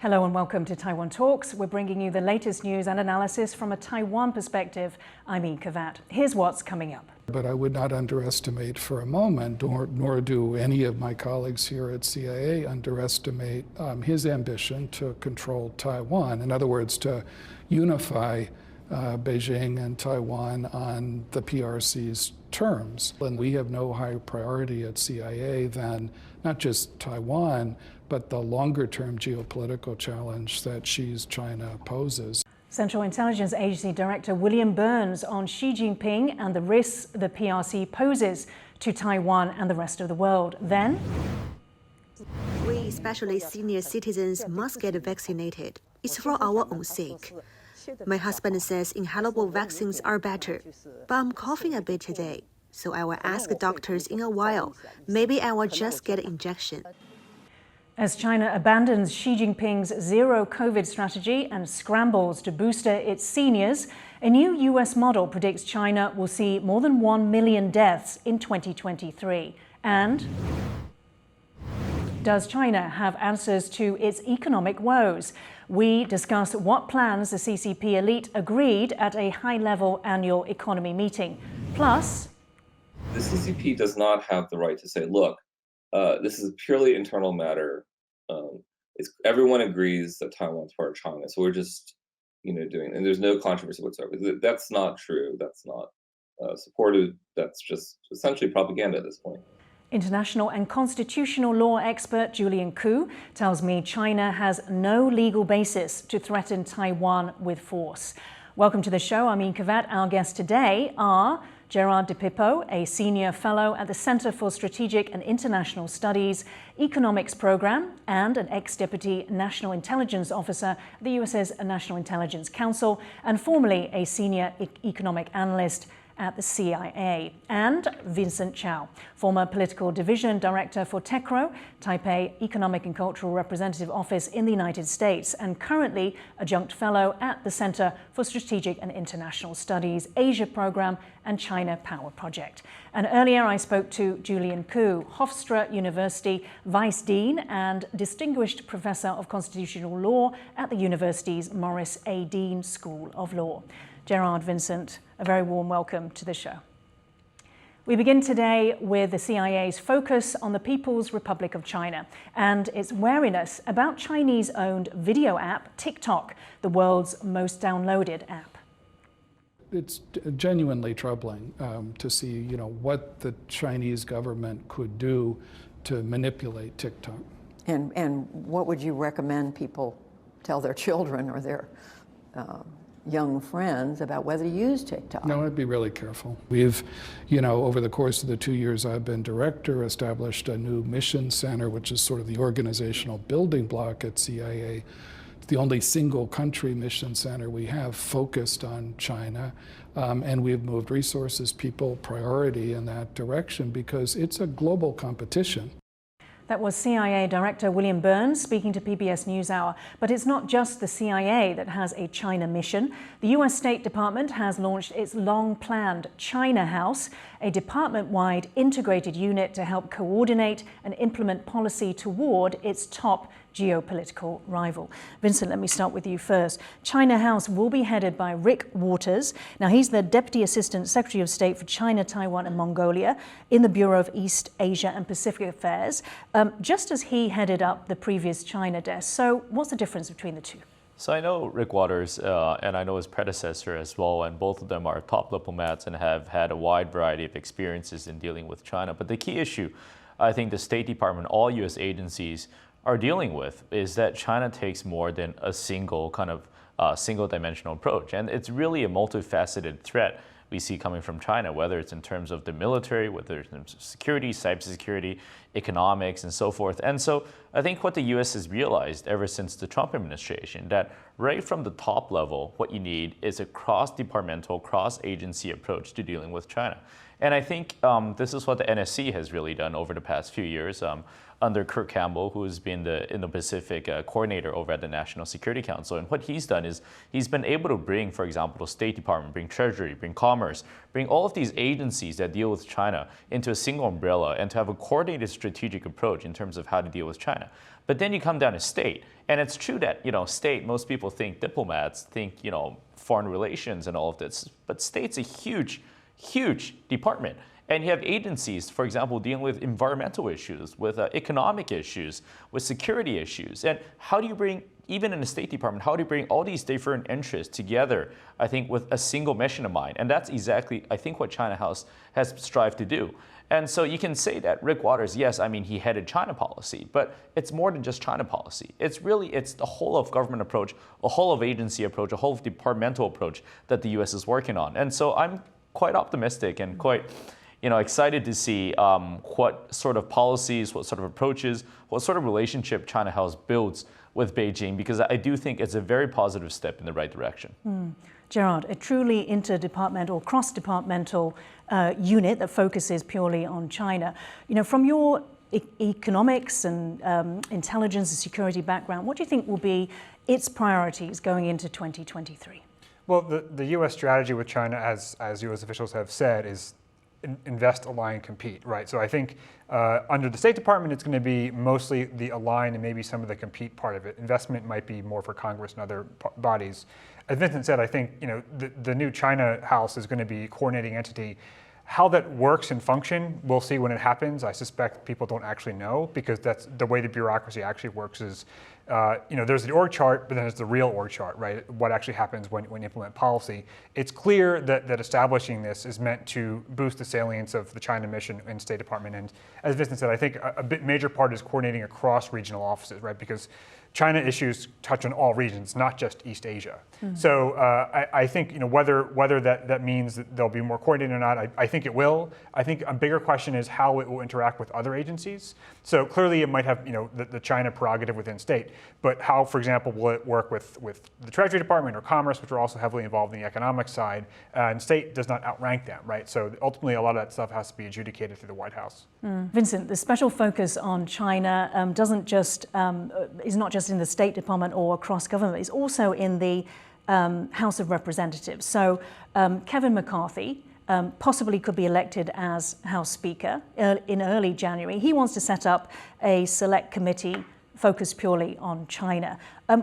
Hello and welcome to Taiwan Talks. We're bringing you the latest news and analysis from a Taiwan perspective. I'm Yin Khvat. Here's what's coming up. But I would not underestimate for a moment, nor do any of my colleagues here at CIA underestimate his ambition to control Taiwan. In other words, to unify Beijing and Taiwan on the PRC's terms. And we have no higher priority at CIA than not just Taiwan, but the longer-term geopolitical challenge that Xi's China poses. Central Intelligence Agency Director William Burns on Xi Jinping and the risks the PRC poses to Taiwan and the rest of the world. Then, we, especially senior citizens, must get vaccinated. It's for our own sake. My husband says inhalable vaccines are better, but I'm coughing a bit today, so I will ask doctors in a while. Maybe I will just get an injection. As China abandons Xi Jinping's zero-COVID strategy and scrambles to booster its seniors, a new U.S. model predicts China will see more than 1 million deaths in 2023. And does China have answers to its economic woes? We discuss what plans the CCP elite agreed at a high-level annual economy meeting. Plus, the CCP does not have the right to say, look, this is a purely internal matter. Everyone agrees that Taiwan's part of China, so we're just, doing, and there's no controversy whatsoever. That's not true. That's not supported. That's just essentially propaganda at this point. International and constitutional law expert Julian Ku tells me China has no legal basis to threaten Taiwan with force. Welcome to the show. I'm Yin Khvat. Our guests today are Gerard DiPippo, a senior fellow at the Center for Strategic and International Studies Economics Program and an ex-deputy national intelligence officer at the US's National Intelligence Council, and formerly a senior economic analyst at the CIA, and Vincent Chao, former political division director for TECRO, Taipei Economic and Cultural Representative Office in the United States, and currently adjunct fellow at the Center for Strategic and International Studies Asia Program and China Power Project. And earlier I spoke to Julian Ku, Hofstra University Vice Dean and Distinguished Professor of Constitutional Law at the university's Morris A. Dean School of Law. Gerard, Vincent, a very warm welcome to the show. We begin today with the CIA's focus on the People's Republic of China and its wariness about Chinese-owned video app TikTok, the world's most downloaded app. It's genuinely troubling to see, what the Chinese government could do to manipulate TikTok. And what would you recommend people tell their children or their young friends about whether to use TikTok? No, I'd be really careful. We've, over the course of the 2 years I've been director, established a new mission center, which is sort of the organizational building block at CIA. It's the only single country mission center we have focused on China. And we've moved resources, people, priority in that direction because it's a global competition. That was CIA Director William Burns speaking to PBS NewsHour. But it's not just the CIA that has a China mission. The US State Department has launched its long-planned China House, a department-wide integrated unit to help coordinate and implement policy toward its top geopolitical rival. Vincent, let me start with you first. China House will be headed by Rick Waters. Now, he's the Deputy Assistant Secretary of State for China, Taiwan and Mongolia in the Bureau of East Asia and Pacific Affairs, just as he headed up the previous China desk. So what's the difference between the two? So I know Rick Waters and I know his predecessor as well, and both of them are top diplomats and have had a wide variety of experiences in dealing with China. But the key issue, I think the State Department, all U.S. agencies are dealing with is that China takes more than a single single-dimensional approach. And it's really a multifaceted threat we see coming from China, whether it's in terms of the military, whether it's in terms of security, cybersecurity, economics, and so forth. And so I think what the U.S. has realized ever since the Trump administration, that right from the top level, what you need is a cross-departmental, cross-agency approach to dealing with China. And I think this is what the NSC has really done over the past few years. under Kurt Campbell, who has been the Indo-Pacific coordinator over at the National Security Council. And what he's done is he's been able to bring, for example, the State Department, bring Treasury, bring Commerce, bring all of these agencies that deal with China into a single umbrella and to have a coordinated strategic approach in terms of how to deal with China. But then you come down to state, and it's true that, state, most people think diplomats, think, foreign relations and all of this, but state's a huge, huge department. And you have agencies, for example, dealing with environmental issues, with economic issues, with security issues. And how do you bring, even in the State Department, how do you bring all these different interests together, I think, with a single mission in mind? And that's exactly, I think, what China House has strived to do. And so you can say that Rick Waters, yes, I mean, he headed China policy, but it's more than just China policy. It's the whole of government approach, a whole of agency approach, a whole of departmental approach that the U.S. is working on. And so I'm quite optimistic and quite excited to see what sort of policies, what sort of approaches, what sort of relationship China House builds with Beijing, because I do think it's a very positive step in the right direction. Gerard, a truly interdepartmental, cross-departmental unit that focuses purely on China. From your economics and intelligence and security background, what do you think will be its priorities going into 2023? Well, the U.S. strategy with China, as U.S. officials have said, is invest, align, compete, right? So I think under the State Department, it's going to be mostly the align and maybe some of the compete part of it. Investment might be more for Congress and other bodies. As Vincent said, I think the new China House is going to be a coordinating entity. How that works and function, we'll see when it happens. I suspect people don't actually know, because that's the way the bureaucracy actually works is, there's the org chart, but then there's the real org chart, right? What actually happens when you implement policy. It's clear that establishing this is meant to boost the salience of the China mission in State Department. And as Vincent said, I think a major part is coordinating across regional offices, right? Because China issues touch on all regions, not just East Asia. So I think whether that means that there'll be more coordinated or not, I think it will. I think a bigger question is how it will interact with other agencies. So clearly it might have the China prerogative within state, but how, for example, will it work with the Treasury Department or Commerce, which are also heavily involved in the economic side, and state does not outrank them, right? So ultimately a lot of that stuff has to be adjudicated through the White House. Vincent, the special focus on China is not just in the State Department or across government, it's also in the House of Representatives. So Kevin McCarthy possibly could be elected as House Speaker in early January. He wants to set up a select committee focused purely on China.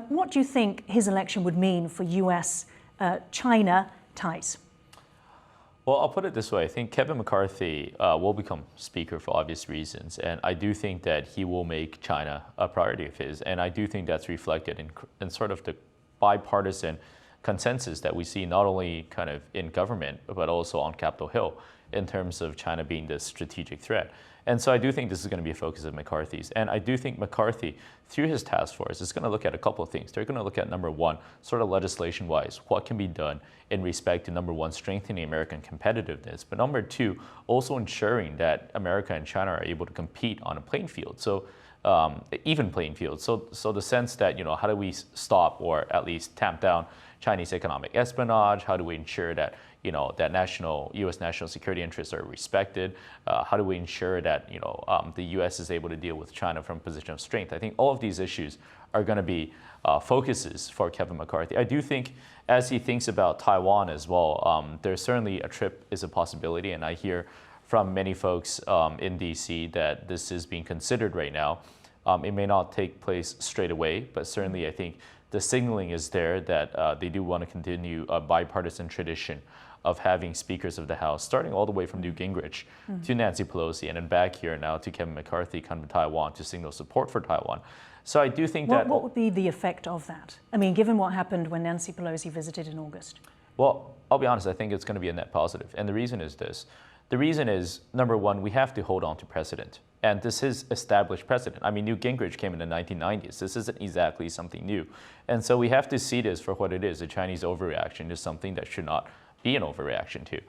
What do you think his election would mean for US-China ties? Well, I'll put it this way. I think Kevin McCarthy will become Speaker for obvious reasons. And I do think that he will make China a priority of his. And I do think that's reflected in sort of the bipartisan consensus that we see not only kind of in government, but also on Capitol Hill in terms of China being the strategic threat. And so I do think this is going to be a focus of McCarthy's. And I do think McCarthy, through his task force, is going to look at a couple of things. They're going to look at, number one, sort of legislation-wise, what can be done in respect to, number one, strengthening American competitiveness, but number two, also ensuring that America and China are able to compete on a playing field. So even playing field. So the sense that, how do we stop or at least tamp down Chinese economic espionage? How do we ensure that, that U.S. national security interests are respected? How do we ensure that, the U.S. is able to deal with China from a position of strength? I think all of these issues are going to be focuses for Kevin McCarthy. I do think as he thinks about Taiwan as well, there's certainly a trip is a possibility, and I hear from many folks in D.C. that this is being considered right now. It may not take place straight away, but certainly I think the signaling is there that they do want to continue a bipartisan tradition of having speakers of the House, starting all the way from Newt Gingrich to Nancy Pelosi, and then back here now to Kevin McCarthy come to Taiwan to signal support for Taiwan. So I do think what would be the effect of that? I mean, given what happened when Nancy Pelosi visited in August? Well, I'll be honest, I think it's going to be a net positive. And the reason is this. The reason is, number one, we have to hold on to precedent. And this is established precedent. I mean, Newt Gingrich came in the 1990s. This isn't exactly something new. And so we have to see this for what it is. A Chinese overreaction is something that should not be an overreaction to.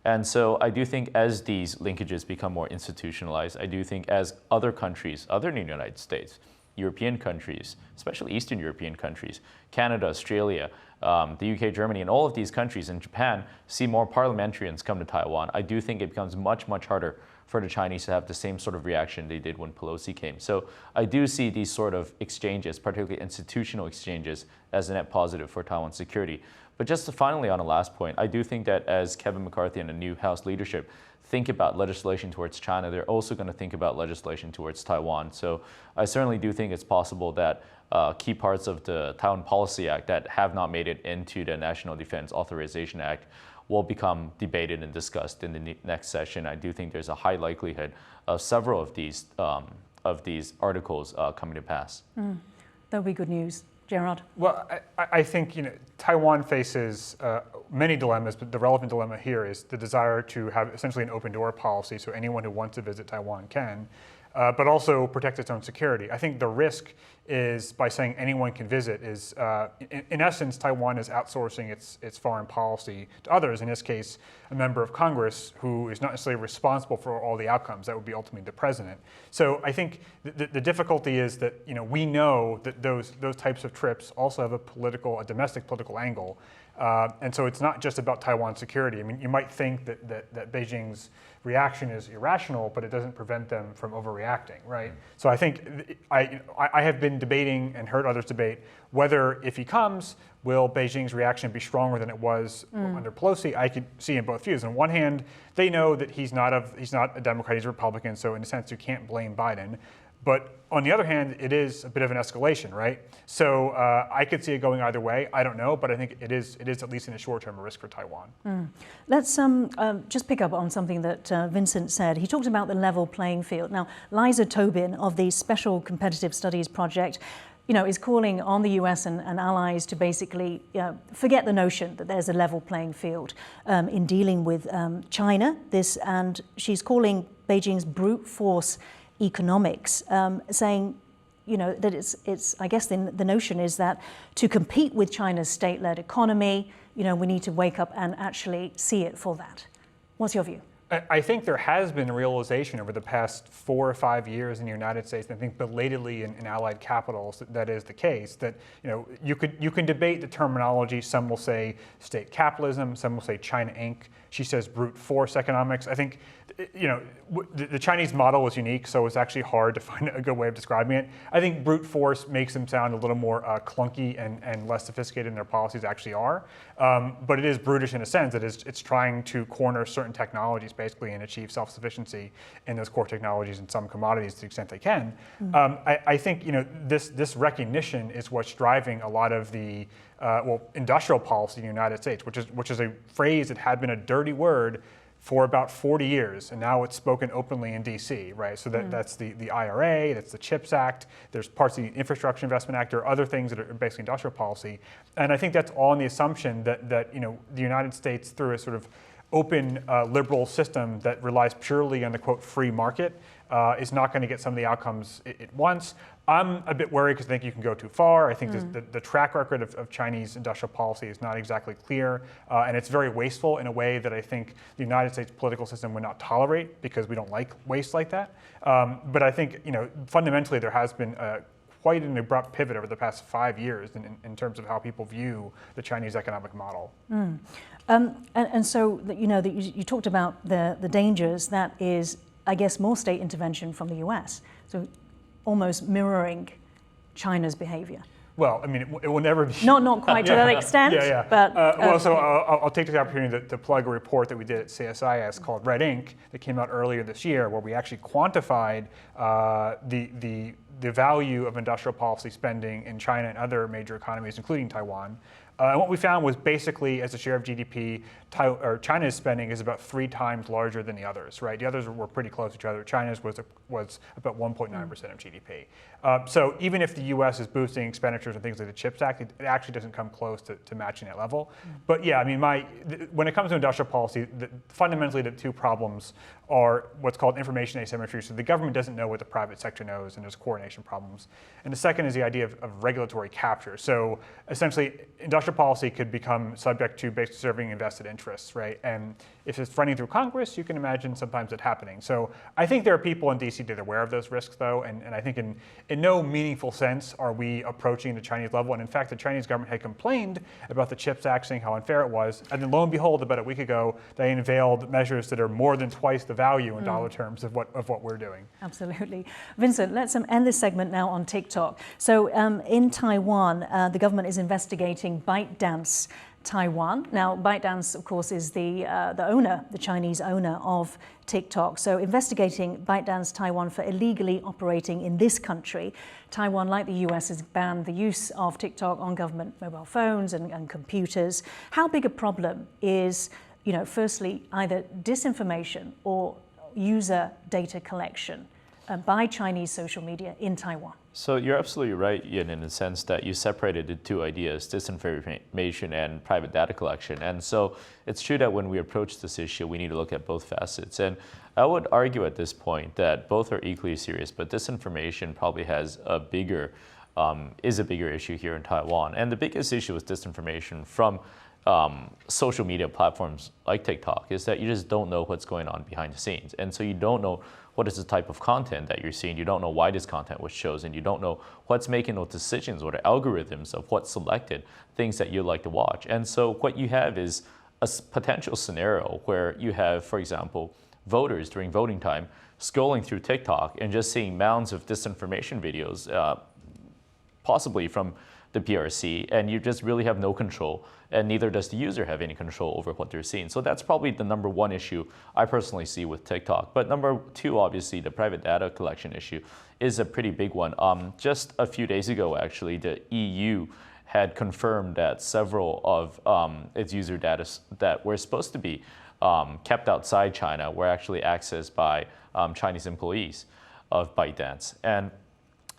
And so I do think as these linkages become more institutionalized, I do think as other countries, other than the United States, European countries, especially Eastern European countries, Canada, Australia, the UK, Germany, and all of these countries, and Japan, see more parliamentarians come to Taiwan, I do think it becomes much, much harder for the Chinese to have the same sort of reaction they did when Pelosi came. So I do see these sort of exchanges, particularly institutional exchanges, as a net positive for Taiwan's security. But just finally on the last point, I do think that as Kevin McCarthy and the new House leadership think about legislation towards China, they're also going to think about legislation towards Taiwan. So I certainly do think it's possible that key parts of the Taiwan Policy Act that have not made it into the National Defense Authorization Act will become debated and discussed in the next session. I do think there's a high likelihood of several of these articles coming to pass. That would be good news. Gerard? Well, I think Taiwan faces many dilemmas, but the relevant dilemma here is the desire to have essentially an open door policy, so anyone who wants to visit Taiwan can, but also protect its own security. I think the risk is by saying anyone can visit is, in essence, Taiwan is outsourcing its foreign policy to others, in this case, a member of Congress who is not necessarily responsible for all the outcomes. That would be ultimately the president. So I think the difficulty is that we know that those types of trips also have a domestic political angle. And so it's not just about Taiwan security. I mean, you might think that Beijing's reaction is irrational, but it doesn't prevent them from overreacting, right? So I think I have been debating and heard others debate whether, if he comes, will Beijing's reaction be stronger than it was under Pelosi. I could see in both views. On one hand, they know that he's not a Democrat, he's a Republican, so in a sense you can't blame Biden. But on the other hand, it is a bit of an escalation, right? So I could see it going either way. I don't know, but I think it is at least in the short term a risk for Taiwan. Let's just pick up on something that Vincent said. He talked about the level playing field. Now, Liza Tobin of the Special Competitive Studies Project, is calling on the US and allies to basically forget the notion that there's a level playing field in dealing with China. And she's calling Beijing's brute force economics, saying, that it's. I guess the notion is that to compete with China's state-led economy, we need to wake up and actually see it for that. What's your view? I think there has been a realization over the past 4 or 5 years in the United States, and I think belatedly in allied capitals, that is the case. That you can debate the terminology. Some will say state capitalism. Some will say China Inc. She says brute force economics. I think the Chinese model is unique, so it's actually hard to find a good way of describing it. I think brute force makes them sound a little more clunky and less sophisticated than their policies actually are. But it is brutish in a sense that it's trying to corner certain technologies basically and achieve self-sufficiency in those core technologies and some commodities to the extent they can. I think this recognition is what's driving a lot of the industrial policy in the United States, which is a phrase that had been a dirty word for about 40 years, and now it's spoken openly in DC, right? So that's the IRA, that's the CHIPS Act, there's parts of the Infrastructure Investment Act, or other things that are basically industrial policy. And I think that's all in the assumption that the United States, through a sort of open liberal system that relies purely on the, quote, free market, is not going to get some of the outcomes it wants. I'm a bit worried because I think you can go too far. I think the track record of Chinese industrial policy is not exactly clear, and it's very wasteful in a way that I think the United States political system would not tolerate because we don't like waste like that. But I think fundamentally there has been quite an abrupt pivot over the past 5 years in terms of how people view the Chinese economic model. And so you talked about the dangers. That is, I guess, more state intervention from the US. So almost mirroring China's behavior. Well, I mean, it will never be... Not quite to that extent, but... So I'll take this opportunity to plug a report that we did at CSIS called Red Ink that came out earlier this year, where we actually quantified the value of industrial policy spending in China and other major economies, including Taiwan. And what we found was basically, as a share of GDP, China's spending is about 3 times larger than the others, right? The others were pretty close to each other. China's was about 1.9% of GDP. So even if the US is boosting expenditures and things like the CHIPS Act, it actually doesn't come close to matching that level. But yeah, I mean, when it comes to industrial policy, fundamentally the two problems are what's called information asymmetry. So the government doesn't know what the private sector knows, and there's coordination disinformation problems. And the second is the idea of regulatory capture. So essentially, industrial policy could become subject to basically serving invested interests, right? And if it's running through Congress, you can imagine sometimes it happening. So I think there are people in DC that are aware of those risks, though, and I think in no meaningful sense are we approaching the Chinese level. And in fact, the Chinese government had complained about the CHIPS Act, saying how unfair it was. And then lo and behold, about a week ago, they unveiled measures that are more than twice the value in dollar terms of what we're doing. Absolutely. Vincent, let's end this segment now on TikTok. So in Taiwan, the government is investigating ByteDance Taiwan. Now, ByteDance, of course, is the Chinese owner of TikTok. So investigating ByteDance Taiwan for illegally operating in this country. Taiwan, like the US, has banned the use of TikTok on government mobile phones and computers. How big a problem is, firstly, either disinformation or user data collection by Chinese social media in Taiwan? So you're absolutely right, Yin, in the sense that you separated the two ideas, disinformation and private data collection. And so it's true that when we approach this issue, we need to look at both facets. And I would argue at this point that both are equally serious, but disinformation probably is a bigger issue here in Taiwan. And the biggest issue with disinformation from social media platforms like TikTok is that you just don't know what's going on behind the scenes. And so you don't know what is the type of content that you're seeing. You don't know why this content was chosen. You don't know what's making those decisions or the algorithms of what's selected, things that you like to watch. And so what you have is a potential scenario where you have, for example, voters during voting time scrolling through TikTok and just seeing mounds of disinformation videos, possibly from the PRC, and you just really have no control, and neither does the user have any control over what they're seeing. So that's probably the number one issue I personally see with TikTok. But number two, obviously, the private data collection issue is a pretty big one. Just a few days ago, actually, the EU had confirmed that several of its user data that were supposed to be kept outside China were actually accessed by Chinese employees of ByteDance. And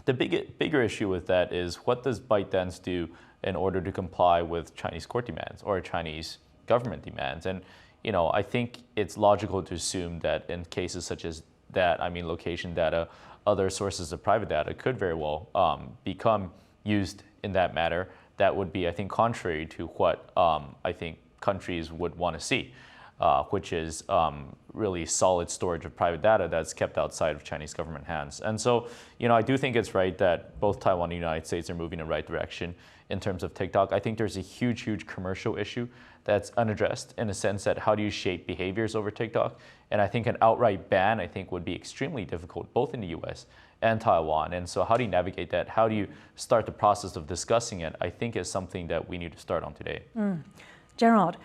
the bigger issue with that is, what does ByteDance do in order to comply with Chinese court demands or Chinese government demands? And I think it's logical to assume that in cases such as that, location data, other sources of private data could very well become used in that manner. That would be, I think, contrary to what I think countries would want to see, which is really solid storage of private data that's kept outside of Chinese government hands. And so, I do think it's right that both Taiwan and the United States are moving in the right direction in terms of TikTok. I think there's a huge commercial issue that's unaddressed, in a sense that how do you shape behaviors over TikTok? And I think an outright ban, would be extremely difficult, both in the US and Taiwan. And so how do you navigate that? How do you start the process of discussing it? I think is something that we need to start on today. Gerard,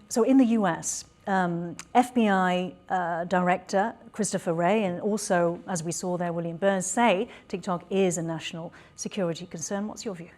so in the US, FBI Director Christopher Wray, and also, as we saw there, William Burns, say TikTok is a national security concern. What's your view?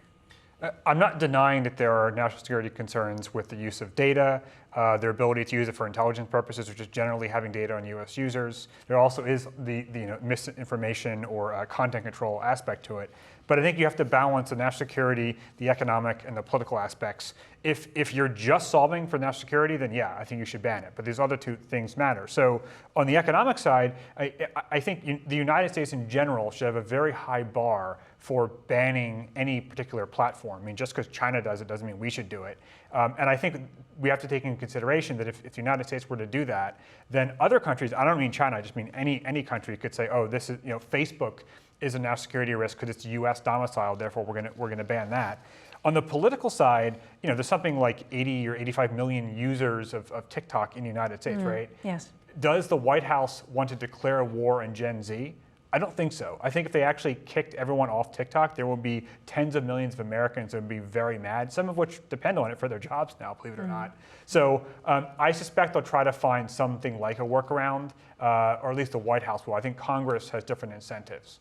I'm not denying that there are national security concerns with the use of data, their ability to use it for intelligence purposes, which is generally having data on U.S. users. There also is the misinformation or content control aspect to it. But I think you have to balance the national security, the economic, and the political aspects. If you're just solving for national security, then yeah, I think you should ban it. But these other two things matter. So on the economic side, I think the United States in general should have a very high bar for banning any particular platform. Just because China does it doesn't mean we should do it. And I think we have to take into consideration that if the United States were to do that, then other countries, I don't mean China, I just mean any country could say, oh, this is, Facebook is a national security risk because it's U.S. domiciled, therefore we're gonna ban that. On the political side, there's something like 80 or 85 million users of TikTok in the United States, right? Yes. Does the White House want to declare a war on Gen Z? I don't think so. I think if they actually kicked everyone off TikTok, there will be tens of millions of Americans that would be very mad, some of which depend on it for their jobs now, believe it or not. So I suspect they'll try to find something like a workaround, or at least the White House will. I think Congress has different incentives.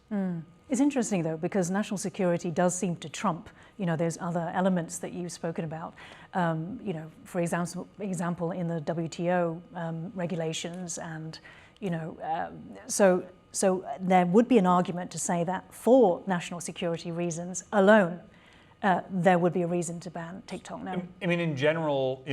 It's interesting, though, because national security does seem to trump, there's other elements that you've spoken about. For example, in the WTO regulations, and, So there would be an argument to say that for national security reasons alone, there would be a reason to ban TikTok now. I mean, in general,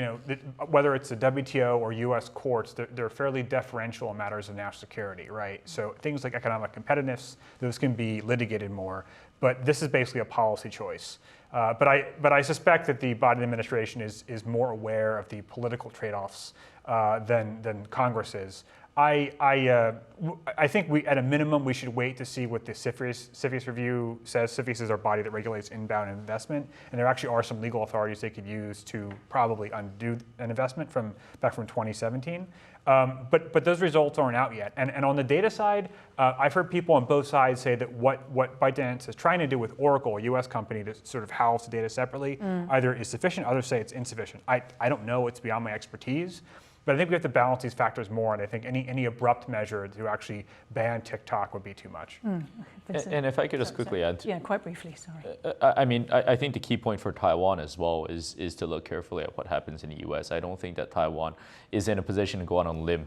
whether it's the WTO or U.S. courts, they're fairly deferential in matters of national security, right? So things like economic competitiveness, those can be litigated more. But this is basically a policy choice. But I suspect that the Biden administration is more aware of the political trade-offs than Congress is. I think at a minimum, we should wait to see what the CSIS review says. CSIS is our body that regulates inbound investment, and there actually are some legal authorities they could use to probably undo an investment back from 2017. But those results aren't out yet. And on the data side, I've heard people on both sides say that what ByteDance is trying to do with Oracle, a U.S. company that sort of house the data separately, either is sufficient, others say it's insufficient. I don't know, it's beyond my expertise. But I think we have to balance these factors more, and I think any abrupt measure to actually ban TikTok would be too much. And if I could just quickly add. Yeah, quite briefly, sorry. I think the key point for Taiwan as well is to look carefully at what happens in the U.S. I don't think that Taiwan is in a position to go out on a limb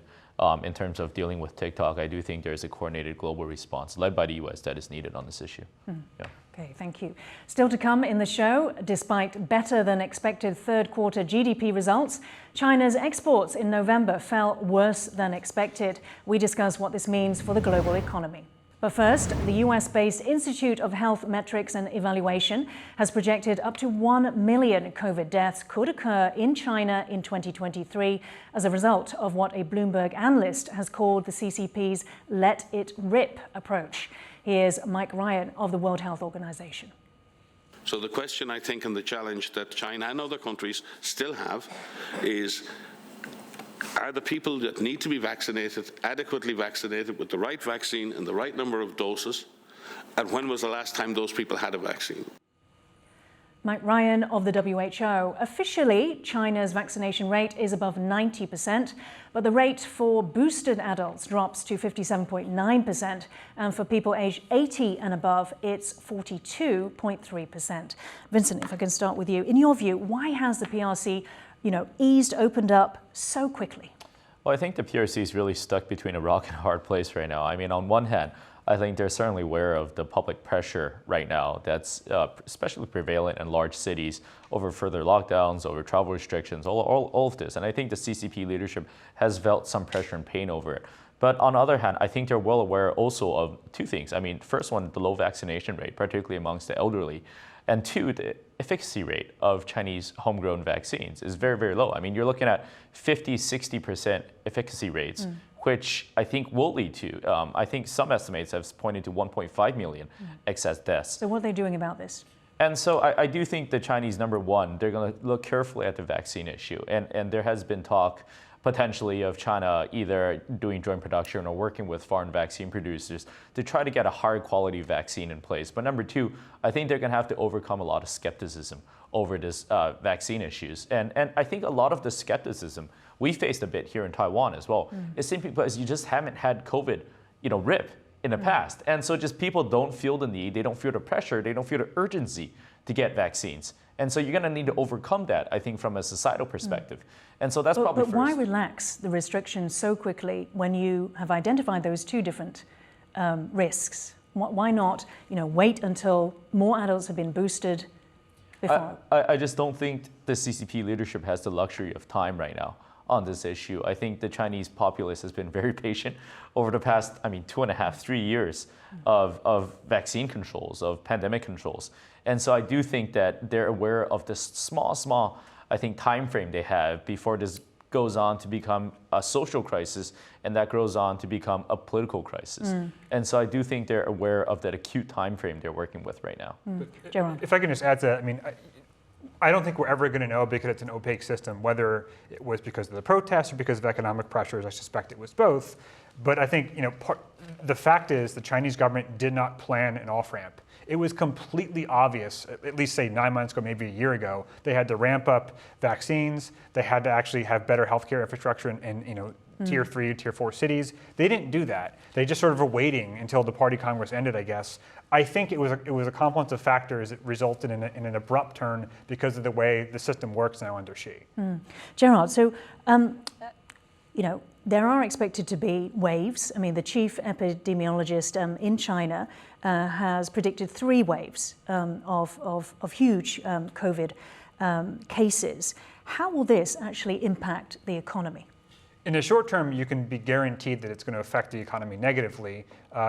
in terms of dealing with TikTok. I do think there's a coordinated global response led by the U.S. that is needed on this issue. Yeah. Okay, thank you. Still to come in the show, despite better than expected third quarter GDP results, China's exports in November fell worse than expected. We discuss what this means for the global economy. But first, the US-based Institute of Health Metrics and Evaluation has projected up to 1 million COVID deaths could occur in China in 2023 as a result of what a Bloomberg analyst has called the CCP's let it rip approach. Here's Mike Ryan of the World Health Organization. So the question, I think, and the challenge that China and other countries still have is, are the people that need to be vaccinated adequately vaccinated with the right vaccine and the right number of doses? And when was the last time those people had a vaccine? Mike Ryan of the WHO. Officially, China's vaccination rate is above 90%, but the rate for boosted adults drops to 57.9%, and for people aged 80 and above, it's 42.3%. Vincent, if I can start with you. In your view, why has the PRC, opened up so quickly? Well, I think the PRC is really stuck between a rock and a hard place right now. I mean, on one hand, I think they're certainly aware of the public pressure right now that's especially prevalent in large cities over further lockdowns, over travel restrictions, all of this. And I think the CCP leadership has felt some pressure and pain over it. But on the other hand, I think they're well aware also of two things. I mean, first one, the low vaccination rate, particularly amongst the elderly. And two, the efficacy rate of Chinese homegrown vaccines is very, very low. I mean, you're looking at 50, 60% efficacy rates, which I think will lead to, I think some estimates have pointed to 1.5 million excess deaths. So what are they doing about this? And so I do think the Chinese, number one, they're going to look carefully at the vaccine issue. And there has been talk potentially of China either doing joint production or working with foreign vaccine producers to try to get a higher quality vaccine in place. But number two, I think they're going to have to overcome a lot of skepticism over this vaccine issues. And I think a lot of the skepticism we faced a bit here in Taiwan as well is simply because you just haven't had COVID, rip in the past. And so just people don't feel the need, they don't feel the pressure, they don't feel the urgency to get vaccines. And so you're going to need to overcome that, I think, from a societal perspective. And so that's probably first. But why relax the restrictions so quickly when you have identified those two different risks? Why not, wait until more adults have been boosted before? I just don't think the CCP leadership has the luxury of time right now on this issue. I think the Chinese populace has been very patient over the past, 2.5, 3 years of vaccine controls, of pandemic controls. And so I do think that they're aware of this small, I think, time frame they have before this goes on to become a social crisis, and that grows on to become a political crisis. And so I do think they're aware of that acute time frame they're working with right now. Gerard. If I can just add to that, I don't think we're ever going to know because it's an opaque system, whether it was because of the protests or because of economic pressures. I suspect it was both. But I think, the fact is the Chinese government did not plan an off-ramp. It was completely obvious, at least say 9 months ago, maybe a year ago, they had to ramp up vaccines. They had to actually have better healthcare infrastructure in tier 3, tier 4 cities. They didn't do that. They just sort of were waiting until the party Congress ended, I guess. I think it was a confluence of factors that resulted in an abrupt turn because of the way the system works now under Xi. Gerard, so there are expected to be waves. I mean, the chief epidemiologist in China has predicted 3 waves of huge COVID cases. How will this actually impact the economy? In the short term, you can be guaranteed that it's going to affect the economy negatively.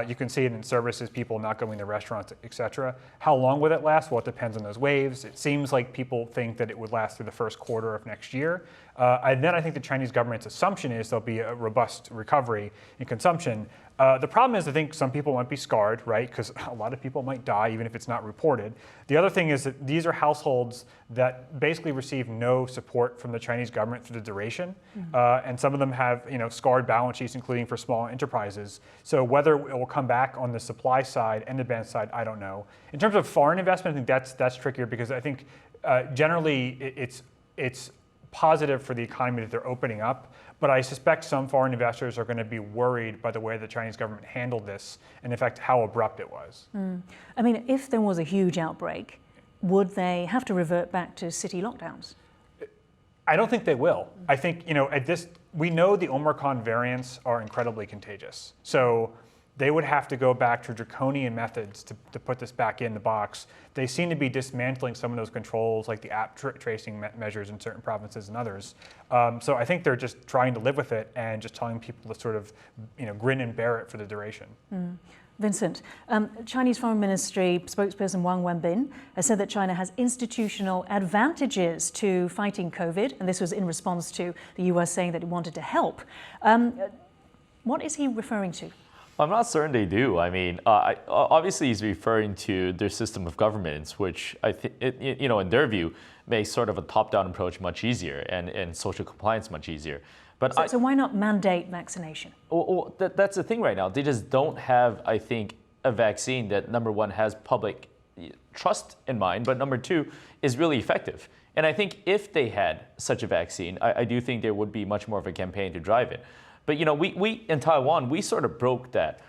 You can see it in services, people not going to restaurants, et cetera. How long will it last? Well, it depends on those waves. It seems like people think that it would last through the first quarter of next year. And then I think the Chinese government's assumption is there'll be a robust recovery in consumption. The problem is I think some people might be scarred, right? Because a lot of people might die even if it's not reported. The other thing is that these are households that basically receive no support from the Chinese government through the duration. And some of them have scarred balance sheets, including for small enterprises. So whether it will come back on the supply side and the demand side, I don't know. In terms of foreign investment, I think that's trickier because I think generally it's positive for the economy that they're opening up. But I suspect some foreign investors are going to be worried by the way the Chinese government handled this and, in fact, how abrupt it was. I mean, if there was a huge outbreak, would they have to revert back to city lockdowns? I don't think they will. I think, we know the Omicron variants are incredibly contagious. So they would have to go back to draconian methods to put this back in the box. They seem to be dismantling some of those controls, like the app tracing measures in certain provinces and others. So I think they're just trying to live with it and just telling people to sort of, grin and bear it for the duration. Vincent, Chinese Foreign Ministry spokesperson Wang Wenbin has said that China has institutional advantages to fighting COVID, and this was in response to the U.S. saying that it wanted to help. What is he referring to? I'm not certain they do. I mean, obviously he's referring to their system of governance, which I think, in their view, makes sort of a top-down approach much easier and social compliance much easier. But so why not mandate vaccination? Well, that's the thing right now. They just don't have, I think, a vaccine that, number one, has public trust in mind, but number two, is really effective. And I think if they had such a vaccine, I do think there would be much more of a campaign to drive it. But we in Taiwan, we sort of broke that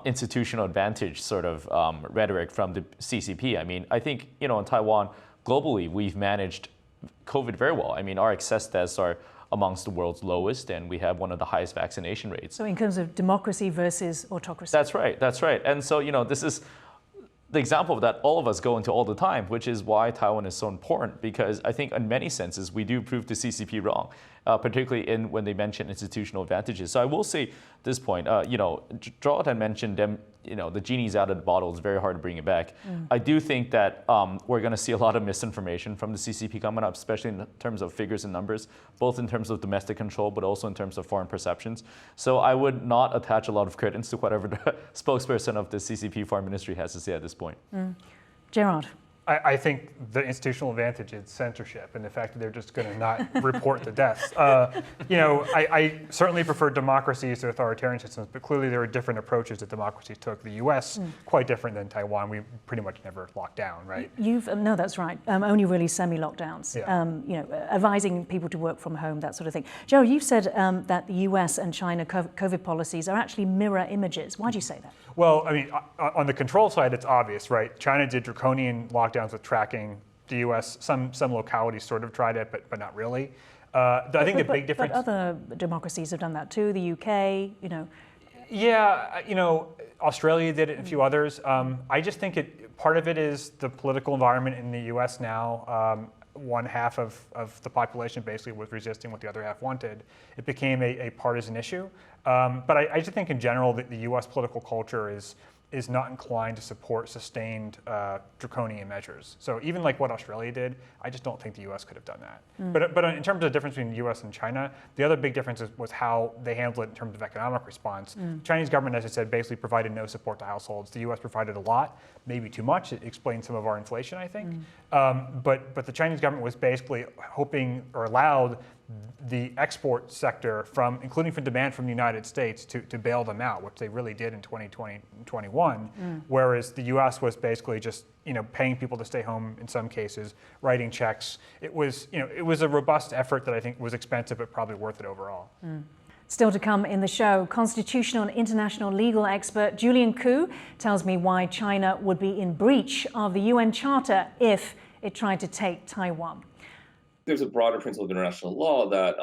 institutional advantage sort of rhetoric from the CCP. I mean, I think in Taiwan, globally, we've managed COVID very well. I mean, our excess deaths are amongst the world's lowest, and we have one of the highest vaccination rates. So in terms of democracy versus autocracy. That's right. That's right. And so this is the example that all of us go into all the time, which is why Taiwan is so important, because I think in many senses we do prove the CCP wrong, particularly when they mention institutional advantages. So I will say this point, Gerard had mentioned them, the genie's out of the bottle, it's very hard to bring it back. I do think that we're going to see a lot of misinformation from the CCP coming up, especially in terms of figures and numbers, both in terms of domestic control, but also in terms of foreign perceptions. So I would not attach a lot of credence to whatever the spokesperson of the CCP Foreign Ministry has to say at this point. Gerard. I think the institutional advantage is censorship and the fact that they're just going to not report the deaths. I certainly prefer democracies to authoritarian systems, but clearly there are different approaches that democracies took. The U.S. quite different than Taiwan. We pretty much never locked down, right? No, that's right. Only really semi-lockdowns. Yeah. Advising people to work from home, that sort of thing. Joe, you've said that the U.S. and China COVID policies are actually mirror images. Why do you say that? Well, I mean, on the control side, it's obvious, right? China did draconian lockdowns with tracking. The U.S., some localities sort of tried it, but not really. I think the big difference. But other democracies have done that too. The UK, Yeah, Australia did it, and a few others. I just think part of it is the political environment in the U.S. now. One half of the population basically was resisting what the other half wanted. It became a partisan issue. But I just think in general that the U.S. political culture is not inclined to support sustained draconian measures. So even like what Australia did, I just don't think the U.S. could have done that. But in terms of the difference between the U.S. and China, the other big difference was how they handled it in terms of economic response. The Chinese government, as I said, basically provided no support to households. The U.S. provided a lot, maybe too much. It explains some of our inflation, I think. But the Chinese government was basically hoping or allowed the export sector, including from demand from the United States, to bail them out, which they really did in 2020 and 21, whereas the U.S. was basically just paying people to stay home in some cases, writing checks. It was a robust effort that I think was expensive but probably worth it overall. Still to come in the show, constitutional and international legal expert Julian Ku tells me why China would be in breach of the UN Charter if it tried to take Taiwan. There's a broader principle of international law that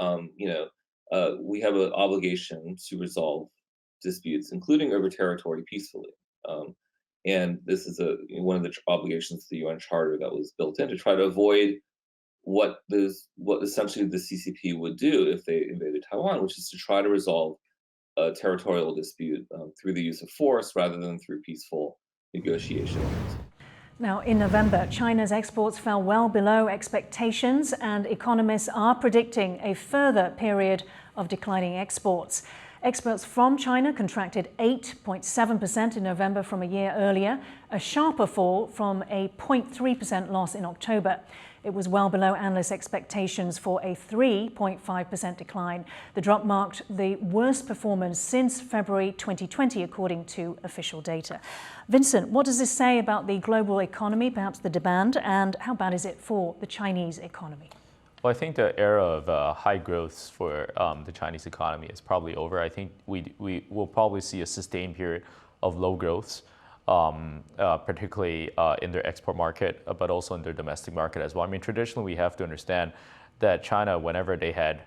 we have an obligation to resolve disputes, including over territory, peacefully. And this is one of the obligations of the UN Charter that was built in to try to avoid what essentially the CCP would do if they invaded Taiwan, which is to try to resolve a territorial dispute through the use of force rather than through peaceful negotiations. Now, in November, China's exports fell well below expectations, and economists are predicting a further period of declining exports. Exports from China contracted 8.7% in November from a year earlier, a sharper fall from a 0.3% loss in October. It was well below analysts' expectations for a 3.5% decline. The drop marked the worst performance since February 2020, according to official data. Vincent, what does this say about the global economy, perhaps the demand, and how bad is it for the Chinese economy? Well, I think the era of high growth for the Chinese economy is probably over. I think we will probably see a sustained period of low growth, particularly in their export market, but also in their domestic market as well. I mean, traditionally, we have to understand that China, whenever they had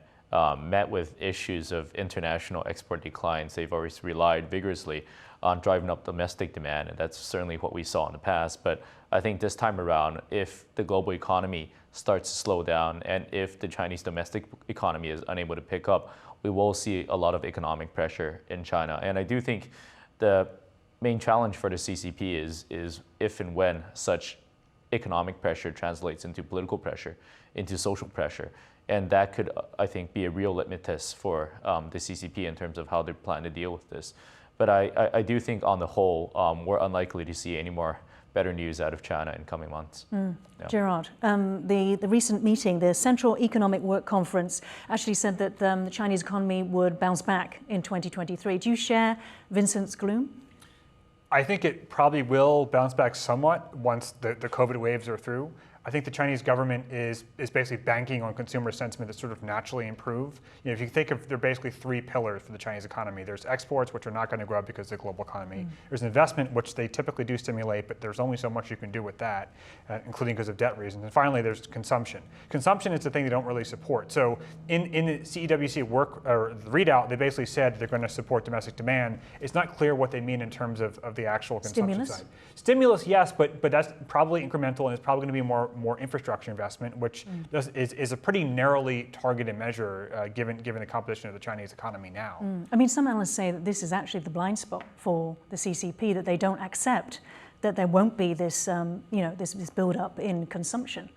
met with issues of international export declines, they've always relied vigorously on driving up domestic demand, and that's certainly what we saw in the past. But I think this time around, if the global economy starts to slow down and if the Chinese domestic economy is unable to pick up, we will see a lot of economic pressure in China. And I do think the main challenge for the CCP is if and when such economic pressure translates into political pressure, into social pressure. And that could, I think, be a real litmus test for the CCP in terms of how they plan to deal with this. But I do think on the whole, we're unlikely to see any more better news out of China in coming months. Yeah. Gerard, the recent meeting, the Central Economic Work Conference, actually said that the Chinese economy would bounce back in 2023. Do you share Vincent's gloom? I think it probably will bounce back somewhat once the COVID waves are through. I think the Chinese government is basically banking on consumer sentiment to sort of naturally improve. You know, if you think of, there are basically three pillars for the Chinese economy. There's exports, which are not going to grow because of the global economy. There's investment, which they typically do stimulate, but there's only so much you can do with that, including because of debt reasons. And finally, there's consumption. Consumption is the thing they don't really support. So in the CEWC work or the readout, they basically said they're going to support domestic demand. It's not clear what they mean in terms of the actual consumption side. Stimulus, yes, but that's probably incremental, and it's probably going to be more infrastructure investment, which is a pretty narrowly targeted measure given the composition of the Chinese economy now. I mean, some analysts say that this is actually the blind spot for the CCP, that they don't accept that there won't be this, this build-up in consumption.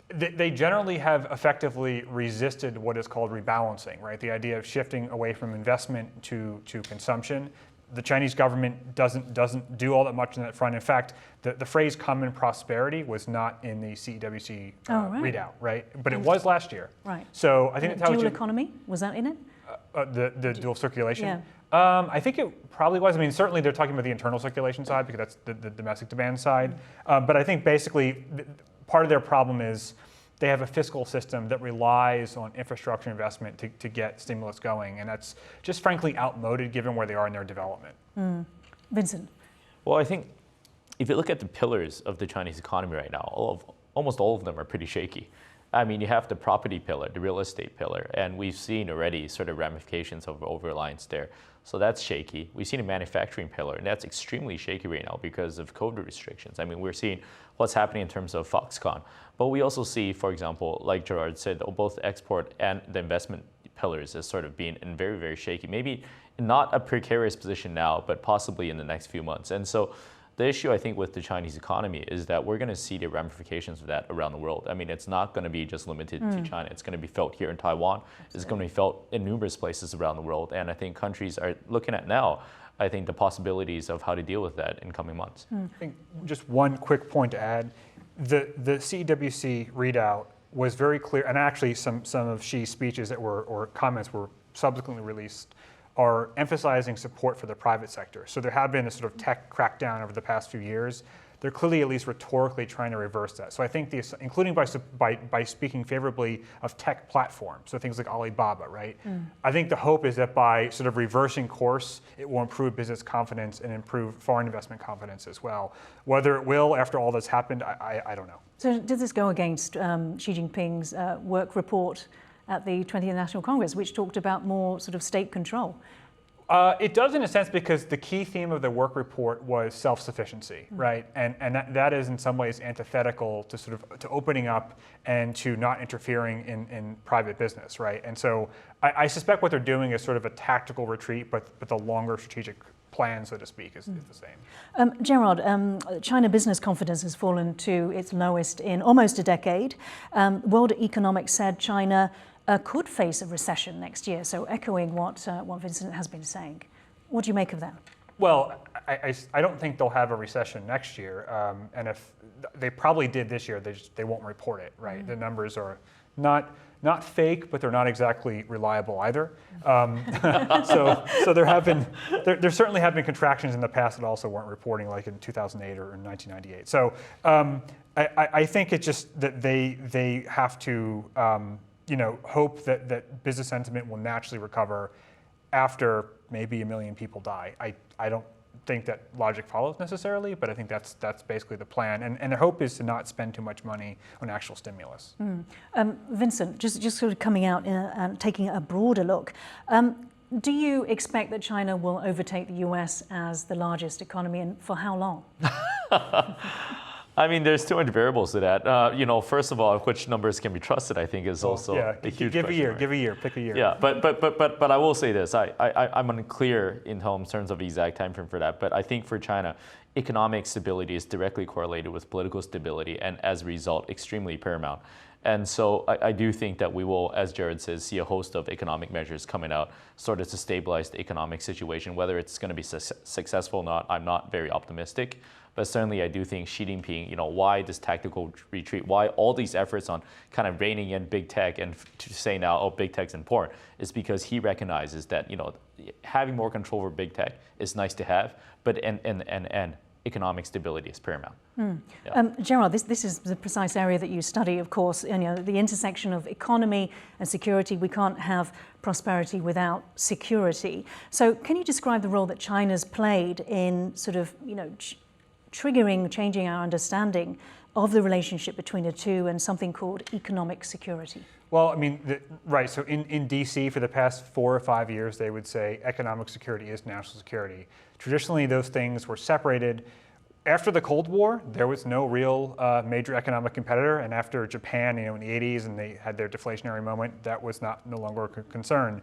They generally have effectively resisted what is called rebalancing, right? The idea of shifting away from investment to consumption. The Chinese government doesn't do all that much on that front. In fact, the phrase "common prosperity" was not in the CEWC readout, right? But it was last year. Right. So I think the dual economy, was that in it? The dual circulation. Yeah. I think it probably was. I mean, certainly they're talking about the internal circulation side because that's the domestic demand side. But I think basically part of their problem is they have a fiscal system that relies on infrastructure investment to get stimulus going, and that's just frankly outmoded given where they are in their development. Vincent? Well, I think if you look at the pillars of the Chinese economy right now, almost all of them are pretty shaky. I mean, you have the property pillar, the real estate pillar, and we've seen already sort of ramifications of over-reliance there. So that's shaky. We've seen a manufacturing pillar, and that's extremely shaky right now because of COVID restrictions. I mean, we're seeing what's happening in terms of Foxconn. But we also see, for example, like Gerard said, both the export and the investment pillars as sort of being in very, very shaky. Maybe not a precarious position now, but possibly in the next few months. And so the issue, I think, with the Chinese economy is that we're going to see the ramifications of that around the world. I mean, it's not going to be just limited to China. It's going to be felt here in Taiwan. It's going to be felt in numerous places around the world. And I think countries are looking at now, I think, the possibilities of how to deal with that in coming months. I think just one quick point to add. The CEWC readout was very clear, and actually some of Xi's speeches or comments were subsequently released, are emphasizing support for the private sector. So there have been a sort of tech crackdown over the past few years. They're clearly, at least rhetorically, trying to reverse that. So I think, including by speaking favorably of tech platforms, so things like Alibaba, right? I think the hope is that by sort of reversing course, it will improve business confidence and improve foreign investment confidence as well. Whether it will after all that's happened, I don't know. So does this go against Xi Jinping's work report at the 20th National Congress, which talked about more sort of state control. It does in a sense because the key theme of the work report was self-sufficiency, right? And that is in some ways antithetical to sort of to opening up and to not interfering in private business, right? And so I suspect what they're doing is sort of a tactical retreat, but the longer strategic plan, so to speak, is the same. Gerard, China business confidence has fallen to its lowest in almost a decade. World Economics said China could face a recession next year, so echoing what Vincent has been saying. What do you make of that? Well, I don't think they'll have a recession next year, and if they probably did this year, they won't report it, right? The numbers are not fake, but they're not exactly reliable either. So there certainly have been contractions in the past that also weren't reporting, like in 2008 or in 1998. So I think it's just that they have to hope that business sentiment will naturally recover after maybe 1 million people die. I don't think that logic follows necessarily, but I think that's basically the plan. And their hope is to not spend too much money on actual stimulus. Vincent, just sort of coming out and taking a broader look, do you expect that China will overtake the US as the largest economy, and for how long? I mean, there's too many variables to that. First of all, which numbers can be trusted, I think, is also a huge give question. Give a year, pick a year. Yeah, but I will say this. I'm unclear in terms of the exact time frame for that. But I think for China, economic stability is directly correlated with political stability, and as a result, extremely paramount. And so I do think that we will, as Gerard says, see a host of economic measures coming out sort of to stabilize the economic situation. Whether it's going to be successful or not, I'm not very optimistic. But certainly I do think Xi Jinping, why this tactical retreat, why all these efforts on kind of reining in big tech and to say now, oh, big tech's important, is because he recognizes that, having more control over big tech is nice to have, but and economic stability is paramount. Yeah. Gerard, this is the precise area that you study, of course, the intersection of economy and security. We can't have prosperity without security. So can you describe the role that China's played in sort of, changing our understanding of the relationship between the two and something called economic security? Well, I mean, right, so in DC for the past 4 or 5 years, they would say economic security is national security. Traditionally, those things were separated. After the Cold War, there was no real major economic competitor, and after Japan, in the 80s, and they had their deflationary moment, that was no longer a concern.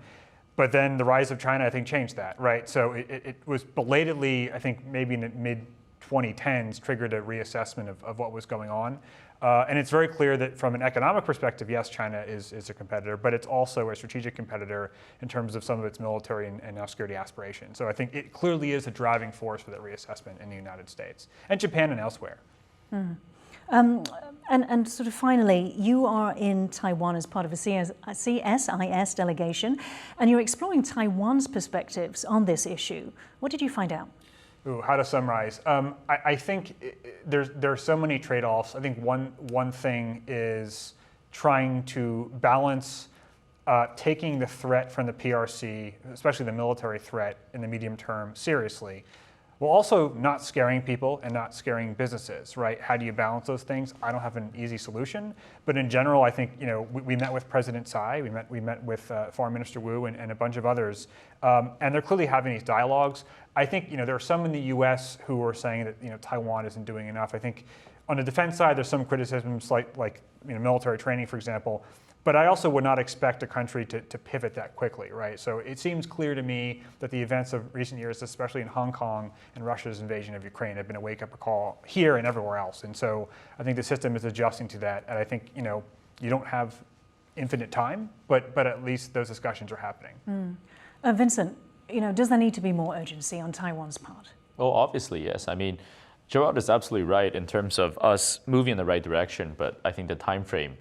But then the rise of China, I think, changed that, right? So it was belatedly, I think, maybe in the mid-2010s, triggered a reassessment of what was going on. And it's very clear that from an economic perspective, yes, China is a competitor, but it's also a strategic competitor in terms of some of its military and national security aspirations. So I think it clearly is a driving force for that reassessment in the United States and Japan and elsewhere. And sort of finally, you are in Taiwan as part of a CSIS delegation, and you're exploring Taiwan's perspectives on this issue. What did you find out? Ooh, how to summarize? I think there are so many trade-offs. I think one thing is trying to balance taking the threat from the PRC, especially the military threat in the medium term, seriously, while also not scaring people and not scaring businesses, right? How do you balance those things? I don't have an easy solution, but in general, I think we met with President Tsai, we met with Foreign Minister Wu and a bunch of others, and they're clearly having these dialogues. I think there are some in the U.S. who are saying that Taiwan isn't doing enough. I think on the defense side, there's some criticisms like military training, for example. But I also would not expect a country to pivot that quickly, right? So it seems clear to me that the events of recent years, especially in Hong Kong and Russia's invasion of Ukraine, have been a wake-up call here and everywhere else. And so I think the system is adjusting to that. And I think you don't have infinite time, but at least those discussions are happening. Vincent, does there need to be more urgency on Taiwan's part? Well, obviously, yes. I mean, Gerard is absolutely right in terms of us moving in the right direction, but I think the time frame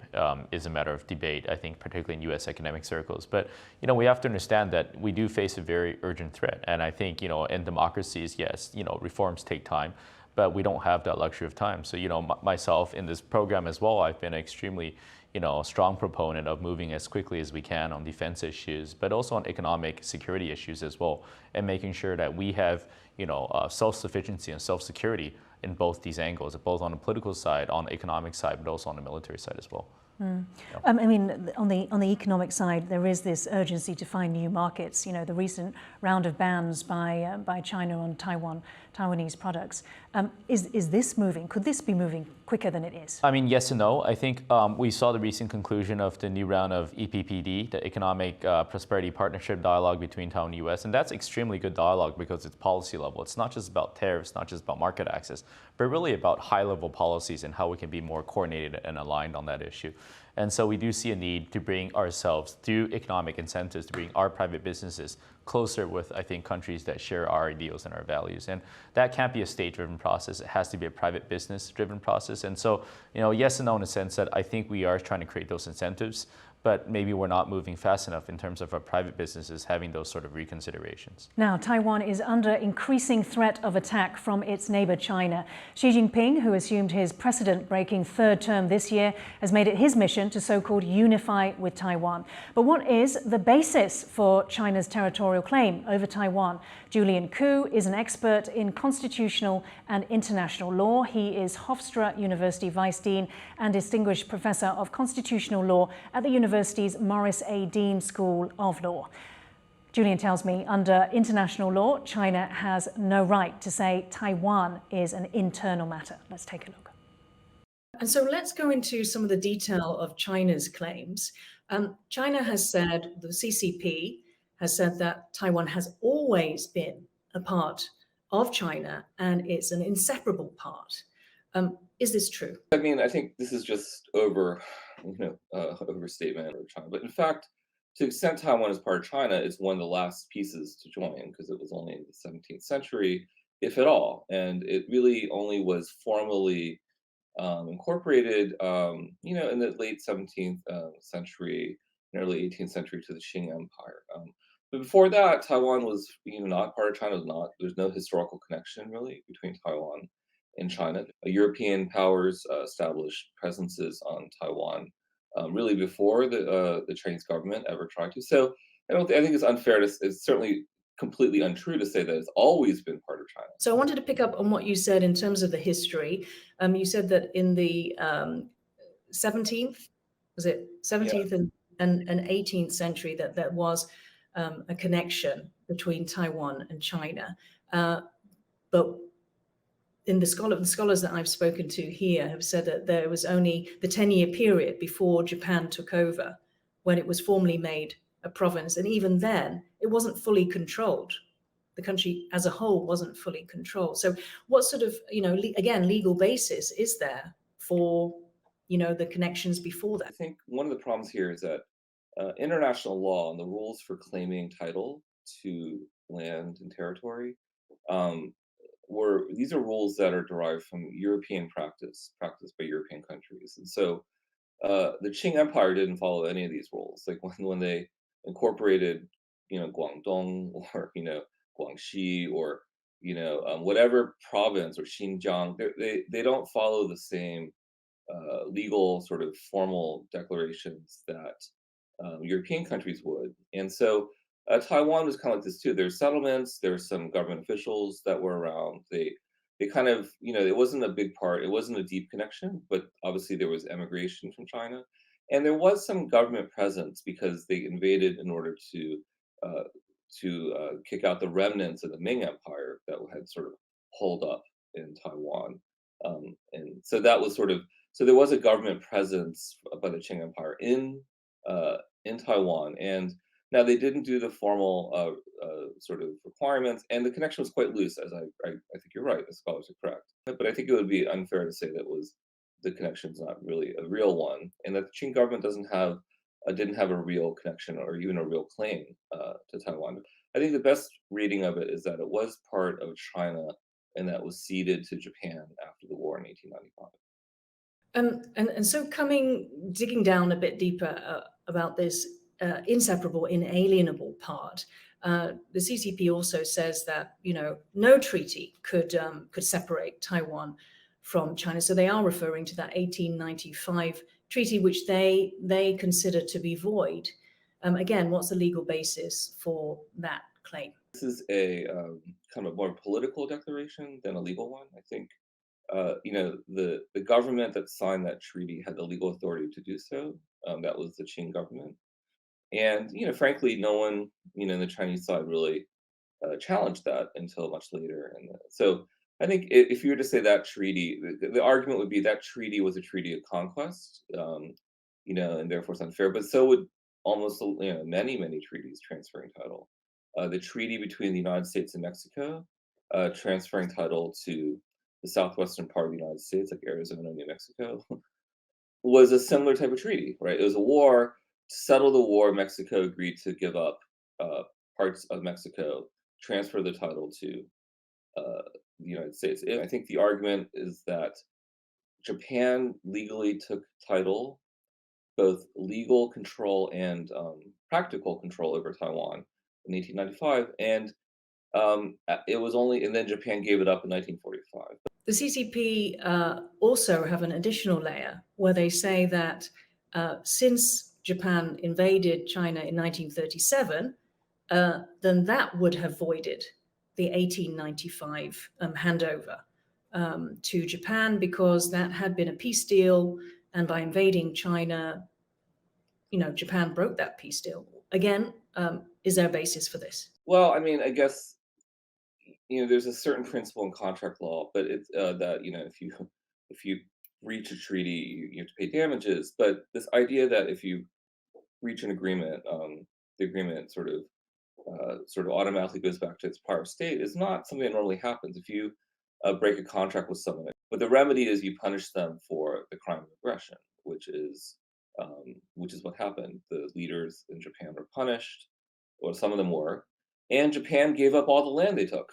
is a matter of debate, I think, particularly in U.S. academic circles. But, we have to understand that we do face a very urgent threat. And I think, in democracies, yes, reforms take time, but we don't have that luxury of time. So, myself in this program as well, I've been extremely, strong proponent of moving as quickly as we can on defense issues, but also on economic security issues as well, and making sure that we have self-sufficiency and self-security in both these angles, both on the political side, on the economic side, but also on the military side as well. I mean, on the economic side, there is this urgency to find new markets. You know, the recent round of bans by China on Taiwanese products. Is this moving? Could this be moving quicker than it is? I mean, yes and no. I think we saw the recent conclusion of the new round of EPPD, the Economic Prosperity Partnership Dialogue between Taiwan and the U.S., and that's extremely good dialogue because it's policy level. It's not just about tariffs, not just about market access, but really about high-level policies and how we can be more coordinated and aligned on that issue. And so we do see a need to bring ourselves, through economic incentives, to bring our private businesses closer with, I think, countries that share our ideals and our values. And that can't be a state-driven process. It has to be a private business-driven process. And so, you know, yes and no in the sense that I think we are trying to create those incentives, but maybe we're not moving fast enough in terms of our private businesses having those sort of reconsiderations. Now, Taiwan is under increasing threat of attack from its neighbor China. Xi Jinping, who assumed his precedent-breaking third term this year, has made it his mission to so-called unify with Taiwan. But what is the basis for China's territorial claim over Taiwan? Julian Ku is an expert in constitutional and international law. He is Hofstra University Vice Dean and Distinguished Professor of Constitutional Law at the University's Morris A. Dean School of Law. Julian tells me under international law, China has no right to say Taiwan is an internal matter. Let's take a look. And so let's go into some of the detail of China's claims. China has said, the CCP has said that Taiwan has always been a part of China and it's an inseparable part. Is this true? I mean, I think this is just overstatement of China. But in fact, to the extent Taiwan is part of China, it's one of the last pieces to join because it was only in the 17th century, if at all. And it really only was formally incorporated, in the late 17th century, and early 18th century to the Qing Empire. But before that, Taiwan was, not part of China. There's no historical connection really between Taiwan and China. European powers established presences on Taiwan really before the Chinese government ever tried to. So I think it's unfair it's certainly completely untrue to say that it's always been part of China. So I wanted to pick up on what you said in terms of the history. You said that in the 17th, was it 17th and 18th century that there was a connection between Taiwan and China. But in the scholars that I've spoken to here have said that there was only the 10-year period before Japan took over when it was formally made a province. And even then, it wasn't fully controlled. The country as a whole wasn't fully controlled. So what sort of, again, legal basis is there for, the connections before that? I think one of the problems here is that international law and the rules for claiming title to land and territory these are rules that are derived from European practiced by European countries. And so the Qing Empire didn't follow any of these rules. Like when they incorporated, Guangdong or, Guangxi or, whatever province or Xinjiang, they don't follow the same legal sort of formal declarations that European countries would. And so Taiwan was kind of like this too. There's settlements, there's some government officials that were around. They kind of, it wasn't a big part, it wasn't a deep connection, but obviously there was emigration from China. And there was some government presence because they invaded in order to kick out the remnants of the Ming Empire that had sort of holed up in Taiwan. And so that was so there was a government presence by the Qing Empire in Taiwan. And now they didn't do the formal sort of requirements, and the connection was quite loose. As I think you're right, the scholars are correct. But I think it would be unfair to say that the connection's not really a real one, and that the Qing government didn't have a real connection or even a real claim to Taiwan. I think the best reading of it is that it was part of China, and that was ceded to Japan after the war in 1895. And so digging down a bit deeper about this inseparable, inalienable part, the CCP also says that no treaty could separate Taiwan from China. So they are referring to that 1895 treaty, which they consider to be void. Again, what's the legal basis for that claim? This is a kind of more political declaration than a legal one. I think the government that signed that treaty had the legal authority to do so. That was the Qing government. And, frankly, no one, in the Chinese side really challenged that until much later. And so I think if you were to say that treaty, the argument would be that treaty was a treaty of conquest, and therefore it's unfair. But so would almost, many, many treaties transferring title. The treaty between the United States and Mexico, transferring title to the southwestern part of the United States, like Arizona, New Mexico, was a similar type of treaty, right? It was a war. To settle the war, Mexico agreed to give up parts of Mexico, transfer the title to the United States. And I think the argument is that Japan legally took title, both legal control and practical control over Taiwan in 1895, and it was only, and then Japan gave it up in 1945. The CCP also have an additional layer where they say that since Japan invaded China in 1937, then that would have voided the 1895 handover to Japan, because that had been a peace deal, and by invading China, Japan broke that peace deal. Again, is there a basis for this? Well, I mean, I guess there's a certain principle in contract law, but it's that if you breach a treaty, you have to pay damages. But this idea that if you reach an agreement, the agreement sort of automatically goes back to its prior state is not something that normally happens. If you break a contract with someone, but the remedy is you punish them for the crime of aggression, which is what happened. The leaders in Japan were punished, or some of them were, and Japan gave up all the land they took,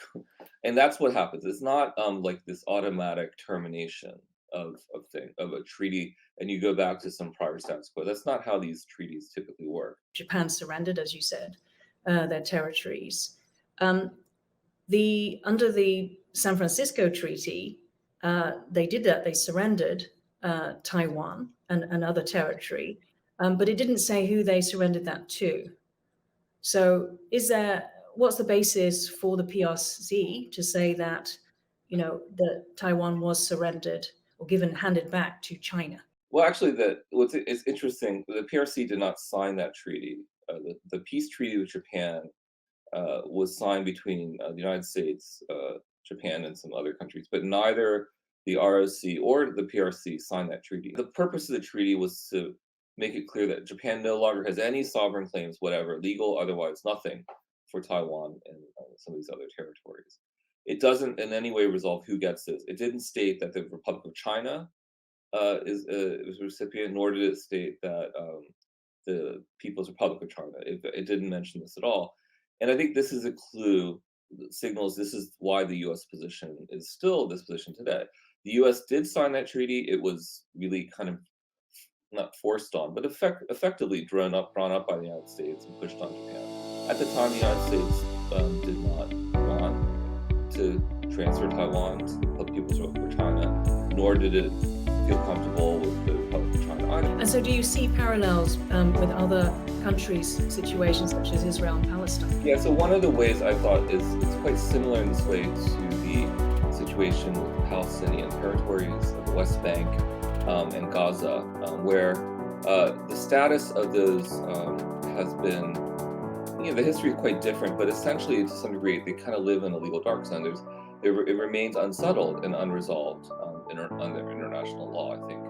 and that's what happens. It's not like this automatic termination of a treaty, and you go back to some prior status quo. That's not how these treaties typically work. Japan surrendered, as you said, their territories. Under the San Francisco Treaty, they did that. They surrendered Taiwan and other territory, but it didn't say who they surrendered that to. So what's the basis for the PRC to say that, that Taiwan was surrendered or handed back to China? Well, actually, it's interesting. The PRC did not sign that treaty. The peace treaty with Japan was signed between the United States, Japan, and some other countries, but neither the ROC or the PRC signed that treaty. The purpose of the treaty was to make it clear that Japan no longer has any sovereign claims, whatever, legal, otherwise, nothing, for Taiwan and some of these other territories. It doesn't in any way resolve who gets this. It didn't state that the Republic of China is a recipient, nor did it state that the People's Republic of China. It didn't mention this at all. And I think this is a clue that signals this is why the U.S. position is still this position today. The U.S. did sign that treaty. It was really kind of not forced on, but effectively drawn up by the United States and pushed on Japan. At the time, the United States did not want to transfer Taiwan to the People's Republic of China, nor did it feel comfortable with the Republic of China either. And so do you see parallels with other countries' situations such as Israel and Palestine? Yeah, so one of the ways I thought is it's quite similar in this way to the situation with the Palestinian territories, the West Bank, and Gaza, where the status of those has been, the history is quite different, but essentially to some degree they kind of live in a legal dark zone. It remains unsettled and unresolved under international law, I think.